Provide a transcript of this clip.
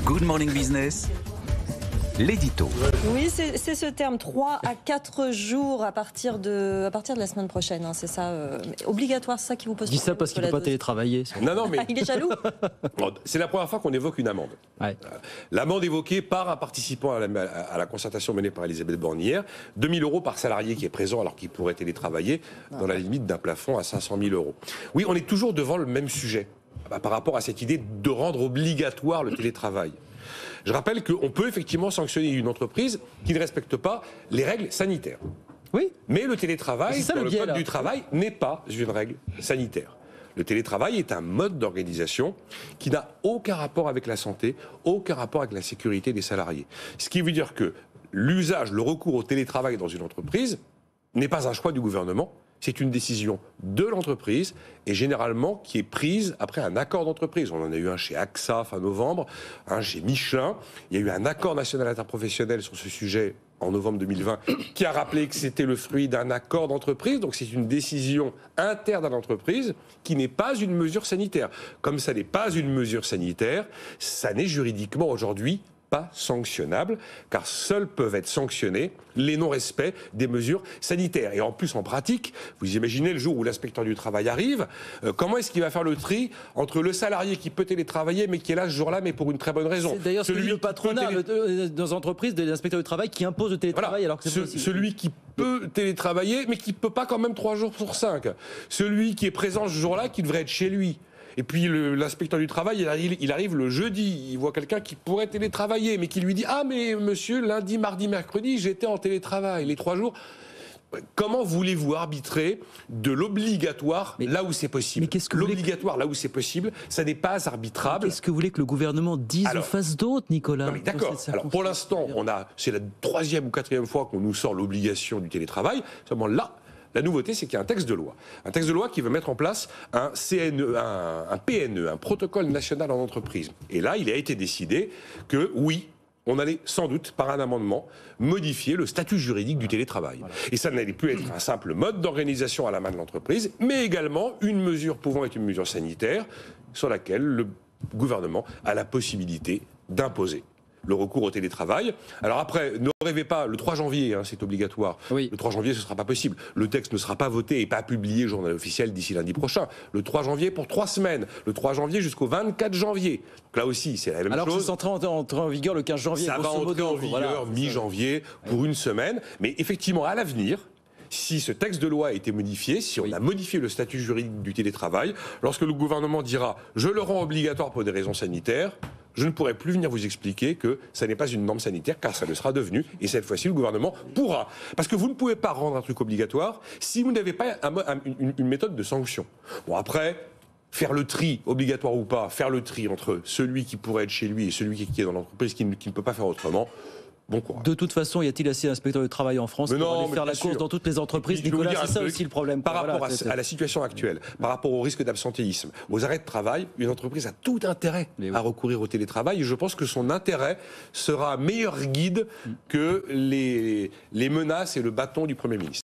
Good Morning Business, l'édito. Oui, c'est ce terme, 3 à 4 jours à partir de la semaine prochaine, hein, c'est ça, obligatoire, c'est ça qui vous pose Je dis ça parce qu'il ne peut pas télétravailler. Non, mais Il est jaloux. c'est la première fois qu'on évoque une amende. Ouais. L'amende évoquée par un participant à la concertation menée par Elisabeth Borne hier, 2 000 € par salarié qui est présent alors qu'il pourrait télétravailler dans la limite d'un plafond à 500 000 €. Oui, on est toujours devant le même sujet par rapport à cette idée de rendre obligatoire le télétravail. Je rappelle qu'on peut effectivement sanctionner une entreprise qui ne respecte pas les règles sanitaires. Oui. Mais le télétravail, dans le biais, code là. du travail, n'est pas une règle sanitaire. Le télétravail est un mode d'organisation qui n'a aucun rapport avec la santé, aucun rapport avec la sécurité des salariés. Ce qui veut dire que l'usage, le recours au télétravail dans une entreprise n'est pas un choix du gouvernement, c'est une décision de l'entreprise et généralement qui est prise après un accord d'entreprise. On en a eu un chez AXA fin novembre, un chez Michelin. Il y a eu un accord national interprofessionnel sur ce sujet en novembre 2020 qui a rappelé que c'était le fruit d'un accord d'entreprise. Donc c'est une décision interne à l'entreprise qui n'est pas une mesure sanitaire. Comme ça n'est pas une mesure sanitaire, ça n'est juridiquement aujourd'hui pas sanctionnable, car seuls peuvent être sanctionnés les non-respects des mesures sanitaires. Et en plus, en pratique, vous imaginez le jour où l'inspecteur du travail arrive, comment est-ce qu'il va faire le tri entre le salarié qui peut télétravailler, mais qui est là ce jour-là, mais pour une très bonne raison. C'est d'ailleurs celui le patronat dans les entreprises des inspecteurs du travail qui impose le télétravail voilà. alors que c'est possible. Celui qui peut télétravailler, mais qui ne peut pas quand même 3 jours sur 5. Celui qui est présent ce jour-là, qui devrait être chez lui. Et puis l'inspecteur du travail, il arrive le jeudi, il voit quelqu'un qui pourrait télétravailler, mais qui lui dit « Ah mais monsieur, lundi, mardi, mercredi, j'étais en télétravail, les 3 jours ». Comment voulez-vous arbitrer de l'obligatoire là où c'est possible? L'obligatoire là où c'est possible, ça n'est pas arbitrable. Qu'est-ce que vous voulez que le gouvernement dise ou fasse d'autre, Nicolas? Non mais d'accord. Alors pour l'instant, c'est la 3e ou 4e fois qu'on nous sort l'obligation du télétravail. Seulement là, la nouveauté, c'est qu'il y a un texte de loi. Un texte de loi qui veut mettre en place un PNE, un protocole national en entreprise. Et là, il a été décidé que oui, on allait sans doute, par un amendement, modifier le statut juridique du télétravail. Voilà. Et ça n'allait plus être un simple mode d'organisation à la main de l'entreprise, mais également une mesure pouvant être une mesure sanitaire sur laquelle le gouvernement a la possibilité d'imposer le recours au télétravail. Alors après, ne rêvez pas, le 3 janvier, c'est obligatoire. Oui. Le 3 janvier, ce ne sera pas possible. Le texte ne sera pas voté et pas publié au journal officiel d'ici lundi prochain. Le 3 janvier pour 3 semaines. Le 3 janvier jusqu'au 24 janvier. Donc là aussi, c'est la même chose. Alors que ça entrer en vigueur le 15 janvier. Ça va entrer en vigueur mi-janvier pour une semaine. Mais effectivement, à l'avenir, si ce texte de loi a été modifié, si on a modifié le statut juridique du télétravail, lorsque le gouvernement dira « je le rends obligatoire pour des raisons sanitaires », je ne pourrai plus venir vous expliquer que ça n'est pas une norme sanitaire, car ça le sera devenu. Et cette fois-ci, le gouvernement pourra. Parce que vous ne pouvez pas rendre un truc obligatoire si vous n'avez pas une méthode de sanction. Bon, après, faire le tri, obligatoire ou pas, faire le tri entre celui qui pourrait être chez lui et celui qui est dans l'entreprise, qui ne peut pas faire autrement. Bon courage. De toute façon, y a-t-il assez d'inspecteurs du travail en France pour aller faire la course dans toutes les entreprises? Nicolas, c'est ça aussi le problème. Par rapport à la situation actuelle, par rapport au risque d'absentéisme, aux arrêts de travail, une entreprise a tout intérêt à recourir au télétravail. Et je pense que son intérêt sera meilleur guide que les menaces et le bâton du Premier ministre.